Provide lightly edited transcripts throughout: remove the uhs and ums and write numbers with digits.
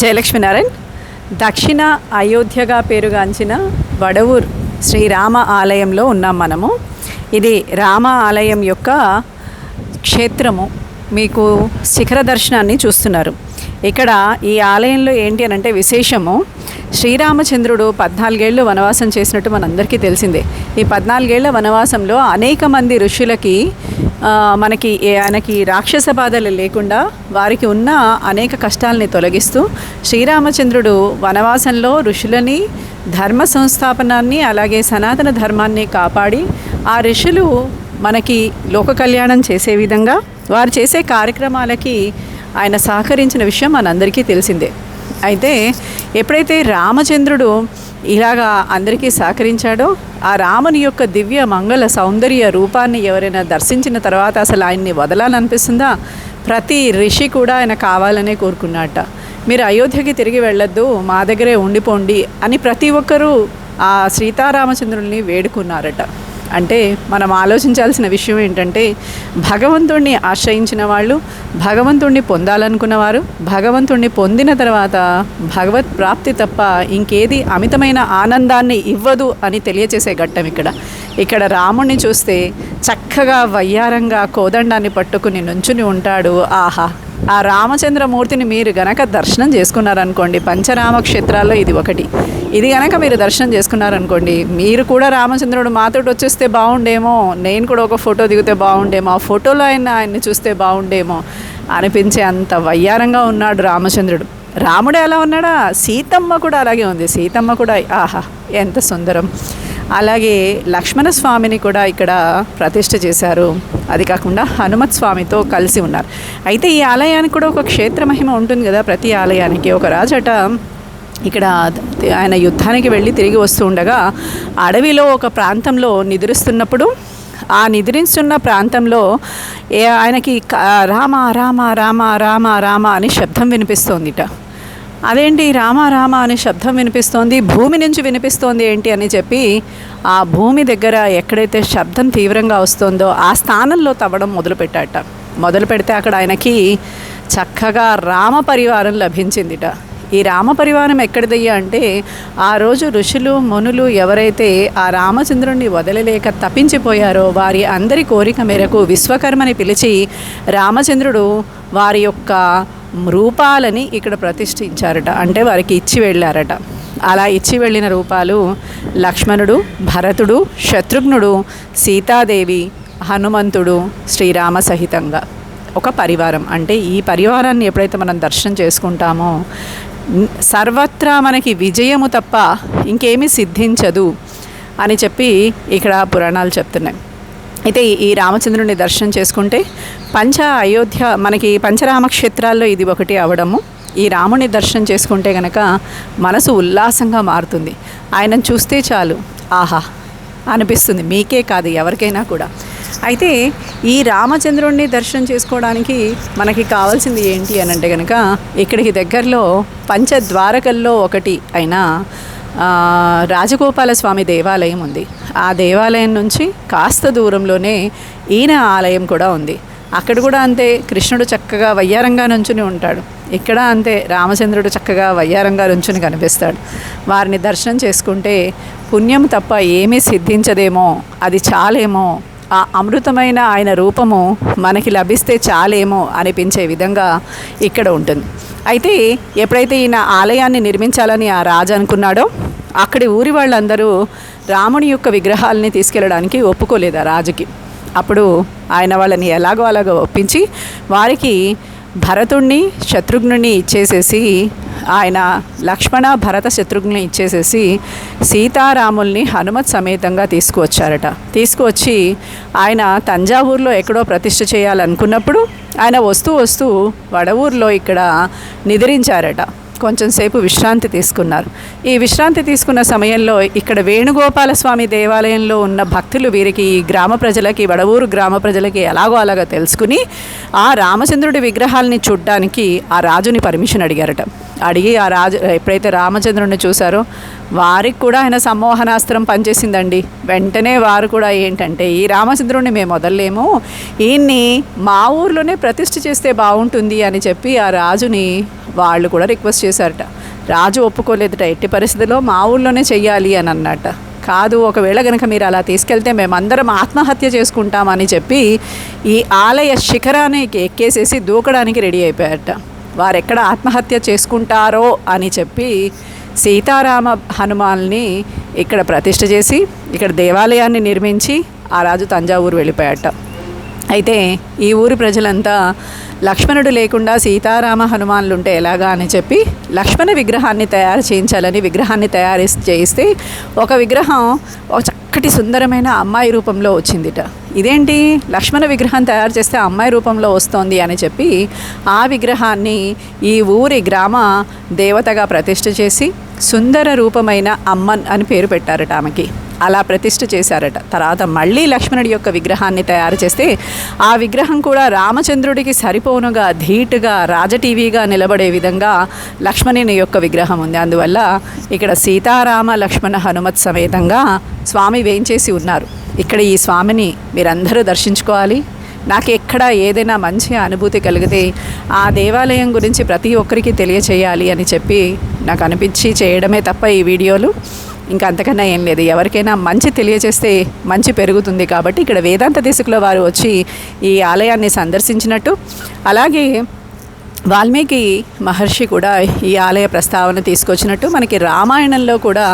జయలక్ష్మీనారాయణ్. దక్షిణ అయోధ్యగా పేరుగాంచిన వడవూర్ శ్రీరామ ఆలయంలో ఉన్నాం మనము. ఇది రామ ఆలయం యొక్క క్షేత్రము. మీకు శిఖర దర్శనాన్ని చూస్తున్నారు. ఇక్కడ ఈ ఆలయంలో ఏంటి అని అంటే విశేషము, శ్రీరామచంద్రుడు 14 ఏళ్ళు వనవాసం చేసినట్టు మనందరికీ తెలిసిందే. ఈ 14 ఏళ్ల వనవాసంలో అనేక మంది ఋషులకి ఆయనకి రాక్షస బాధలు లేకుండా వారికి ఉన్న అనేక కష్టాలని తొలగిస్తూ శ్రీరామచంద్రుడు వనవాసంలో ఋషులని, ధర్మ సంస్థాపనాన్ని, అలాగే సనాతన ధర్మాన్ని కాపాడి ఆ ఋషులు మనకి లోక కళ్యాణం చేసే విధంగా వారు చేసే కార్యక్రమాలకి ఆయన సహకరించిన విషయం మనందరికీ తెలిసిందే. అయితే ఎప్పుడైతే రామచంద్రుడు ఇలాగా అందరికీ సహకరించాడో, ఆ రాముని యొక్క దివ్య మంగళ సౌందర్య రూపాన్ని ఎవరైనా దర్శించిన తర్వాత అసలు ఆయన్ని వదలాలనిపిస్తుందా? ప్రతి ఋషి కూడా ఆయన కావాలనే కోరుకున్నట్ట. మీరు అయోధ్యకి తిరిగి వెళ్ళొద్దు, మా దగ్గరే ఉండిపోండి అని ప్రతి ఒక్కరూ ఆ సీతారామచంద్రుల్ని వేడుకున్నారట. అంటే మనం ఆలోచించాల్సిన విషయం ఏంటంటే, భగవంతుణ్ణి ఆశ్రయించిన వాళ్ళు, భగవంతుణ్ణి పొందాలనుకున్నవారు, భగవంతుణ్ణి పొందిన తర్వాత భగవత్ ప్రాప్తి తప్ప ఇంకేది అమితమైన ఆనందాన్ని ఇవ్వదు అని తెలియచేసే ఘట్టం ఇక్కడ రాముణ్ణి చూస్తే చక్కగా వయ్యారంగా కోదండాన్ని పట్టుకుని నుంచుని ఉంటాడు. ఆహా! ఆ రామచంద్రమూర్తిని మీరు గనక దర్శనం చేసుకున్నారనుకోండి, పంచరామ క్షేత్రాల్లో ఇది ఒకటి. ఇది గనక మీరు దర్శనం చేసుకున్నారనుకోండి, మీరు కూడా రామచంద్రుడు మాతోటి వచ్చేస్తే బాగుండేమో, నేను కూడా ఒక ఫోటో దిగితే బాగుండేమో, ఆ ఫోటోలో ఆయన్ని చూస్తే బాగుండేమో అనిపించే అంత వయ్యారంగా ఉన్నాడు రామచంద్రుడు. రాముడు ఎలా ఉన్నాడా, సీతమ్మ కూడా అలాగే ఉంది. సీతమ్మ కూడా ఆహా ఎంత సుందరం. అలాగే లక్ష్మణ స్వామిని కూడా ఇక్కడ ప్రతిష్ఠ చేశారు. అది కాకుండా హనుమత్ స్వామితో కలిసి ఉన్నారు. అయితే ఈ ఆలయానికి కూడా ఒక క్షేత్ర మహిమ ఉంటుంది కదా. ప్రతి ఆలయానికి ఒక రాజట ఇక్కడ ఆయన యుద్ధానికి వెళ్ళి తిరిగి వస్తూ ఉండగా అడవిలో ఒక ప్రాంతంలో నిద్రిస్తున్నప్పుడు, ఆ నిద్రిస్తున్న ప్రాంతంలో ఆయనకి రామ రామ రామ రామ రామ అని శబ్దం వినిపిస్తోందిట. అదేంటి రామ రామ అనే శబ్దం వినిపిస్తోంది, భూమి నుంచి వినిపిస్తోంది ఏంటి అని చెప్పి ఆ భూమి దగ్గర ఎక్కడైతే శబ్దం తీవ్రంగా వస్తుందో ఆ స్థానంలో తవ్వడం మొదలు పెడితే అక్కడ ఆయనకి చక్కగా రామ పరివారం లభించిందిట. ఈ రామ పరివారం ఎక్కడిదయ్యా అంటే, ఆ రోజు ఋషులు మునులు ఎవరైతే ఆ రామచంద్రుణ్ణి వదలలేక తప్పించిపోయారో వారి అందరి కోరిక మేరకు విశ్వకర్మని పిలిచి రామచంద్రుడు వారి యొక్క రూపాలని ఇక్కడ ప్రతిష్ఠించారట. అంటే వారికి ఇచ్చి వెళ్ళారట. అలా ఇచ్చి వెళ్ళిన రూపాలు లక్ష్మణుడు, భరతుడు, శత్రుఘ్నుడు, సీతాదేవి, హనుమంతుడు, శ్రీరామ సహితంగా ఒక పరివారం. అంటే ఈ పరివారాన్ని ఎప్పుడైతే మనం దర్శనం చేసుకుంటామో సర్వత్రా మనకి విజయము తప్ప ఇంకేమీ సిద్ధించదు అని చెప్పి ఇక్కడ పురాణాలు చెప్తున్నాయి. అయితే ఈ రామచంద్రుని దర్శనం చేసుకుంటే అయోధ్య మనకి పంచరామ క్షేత్రాల్లో ఇది ఒకటి అవడము. ఈ రాముని దర్శనం చేసుకుంటే కనుక మనసు ఉల్లాసంగా మారుతుంది. ఆయనను చూస్తే చాలు ఆహా అనిపిస్తుంది, మీకే కాదు ఎవరికైనా కూడా. అయితే ఈ రామచంద్రుడిని దర్శనం చేసుకోవడానికి మనకి కావాల్సింది ఏంటి అని అంటే కనుక, ఇక్కడికి దగ్గరలో పంచద్వారకల్లో ఒకటి అయిన రాజగోపాల స్వామి దేవాలయం ఉంది. ఆ దేవాలయం నుంచి కాస్త దూరంలోనే ఈయన ఆలయం కూడా ఉంది. అక్కడ కూడా అంతే, కృష్ణుడు చక్కగా వయ్యారంగా నుంచుని ఉంటాడు. ఇక్కడ అంతే, రామచంద్రుడు చక్కగా వయ్యారంగా నుంచుని కనిపిస్తాడు. వారిని దర్శనం చేసుకుంటే పుణ్యం తప్ప ఏమీ సిద్ధించదేమో, అది చాలేమో, ఆ అమృతమైన ఆయన రూపము మనకి లభిస్తే చాలేమో అనిపించే విధంగా ఇక్కడ ఉంటుంది. అయితే ఎప్పుడైతే ఈయన ఆలయాన్ని నిర్మించాలని ఆ రాజు అనుకున్నాడో, అక్కడి ఊరి వాళ్ళందరూ రాముని యొక్క విగ్రహాలని తీసుకెళ్ళడానికి ఒప్పుకోలేదు ఆ రాజుకి. అప్పుడు ఆయన వాళ్ళని ఎలాగో అలాగో ఒప్పించి వారికి భరతుణ్ణి, శత్రుఘ్నుని ఇచ్చేసేసి, ఆయన లక్ష్మణ భరత శత్రుఘ్నుని ఇచ్చేసేసి సీతారాముల్ని హనుమత్ సమేతంగా తీసుకువచ్చి ఆయన తంజావూరులో ఎక్కడో ప్రతిష్ఠ చేయాలనుకున్నప్పుడు ఆయన వస్తూ వడవూరులో ఇక్కడ నిద్రించారట. కొంచెం సేపు విశ్రాంతి తీసుకున్నారు. ఈ విశ్రాంతి తీసుకున్న సమయంలో ఇక్కడ వేణుగోపాల స్వామి దేవాలయంలో ఉన్న భక్తులు వీరికి గ్రామ ప్రజలకి, వడవూరు గ్రామ ప్రజలకి ఎలాగో అలాగా తెలుసుకుని ఆ రామచంద్రుడి విగ్రహాలని చూడ్డానికి ఆ రాజుని పర్మిషన్ అడిగారట. అడిగి ఆ రాజు ఎప్పుడైతే రామచంద్రుడిని చూసారో వారికి కూడా ఆయన సమ్మోహనాస్త్రం పనిచేసిందండి. వెంటనే వారు కూడా ఏంటంటే ఈ రామచంద్రుడిని మేము వదలలేము, ఈయన్ని మా ఊర్లోనే ప్రతిష్ఠ చేస్తే బాగుంటుంది అని చెప్పి ఆ రాజుని వాళ్ళు కూడా రిక్వెస్ట్ చేశారట. రాజు ఒప్పుకోలేదట, ఎట్టి పరిస్థితుల్లో మా ఊళ్ళోనే చెయ్యాలి అని అన్నట్ట. కాదు, ఒకవేళ కనుక మీరు అలా తీసుకెళ్తే మేమందరం ఆత్మహత్య చేసుకుంటామని చెప్పి ఈ ఆలయ శిఖరానికి ఎక్కేసేసి దూకడానికి రెడీ అయిపోయారట. వారు ఎక్కడ ఆత్మహత్య చేసుకుంటారో అని చెప్పి సీతారామ హనుమాల్ని ఇక్కడ ప్రతిష్ఠ చేసి ఇక్కడ దేవాలయాన్ని నిర్మించి ఆ రాజు తంజావూరు వెళ్ళిపోయాట. అయితే ఈ ఊరి ప్రజలంతా లక్ష్మణుడు లేకుండా సీతారామ హనుమాన్లు ఉంటే ఎలాగా అని చెప్పి లక్ష్మణ విగ్రహాన్ని తయారు చేయించాలని విగ్రహాన్ని తయారు చేయిస్తే ఒక విగ్రహం ఒక చక్కటి సుందరమైన అమ్మాయి రూపంలో వచ్చిందిట. ఇదేంటి, లక్ష్మణ విగ్రహం తయారు చేస్తే అమ్మాయి రూపంలో వస్తోంది అని చెప్పి ఆ విగ్రహాన్ని ఈ ఊరి గ్రామ దేవతగా ప్రతిష్ఠ చేసి సుందర రూపమైన అమ్మన్ అని పేరు పెట్టారట ఆమెకి. అలా ప్రతిష్ఠ చేశారట. తర్వాత మళ్ళీ లక్ష్మణుడి యొక్క విగ్రహాన్ని తయారు చేస్తే ఆ విగ్రహం కూడా రామచంద్రుడికి సరిపోనుగా ధీటుగా రాజటీవీగా నిలబడే విధంగా లక్ష్మణుని యొక్క విగ్రహం ఉంది. అందువల్ల ఇక్కడ సీతారామ లక్ష్మణ హనుమత్ సమేతంగా స్వామి వేంచేసి ఉన్నారు. ఇక్కడ ఈ స్వామిని మీరందరూ దర్శించుకోవాలి. నాకు ఎక్కడ ఏదైనా మంచి అనుభూతి కలిగితే ఆ దేవాలయం గురించి ప్రతి ఒక్కరికి తెలియచేయాలి అని చెప్పి నాకు అనిపించి చేయడమే తప్ప ఈ వీడియోలు ఇంకా అంతకన్నా ఏం లేదు. ఎవరికైనా మంచి తెలియచేస్తే మంచి పెరుగుతుంది. కాబట్టి ఇక్కడ వేదాంత దేశకుల వారు వచ్చి ఈ ఆలయాన్ని సందర్శించినట్టు, అలాగే వాల్మీకి మహర్షి కూడా ఈ ఆలయ ప్రస్తావన తీసుకొచ్చినట్టు, మనకి రామాయణంలో కూడా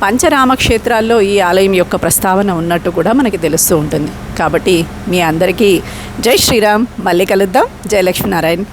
పంచరామక్షేత్రాల్లో ఈ ఆలయం యొక్క ప్రస్తావన ఉన్నట్టు కూడా మనకి తెలుస్తూ ఉంటుంది. కాబట్టి మీ అందరికీ జై శ్రీరామ్. మళ్ళీ కలుద్దాం. జయ లక్ష్మీనారాయణ.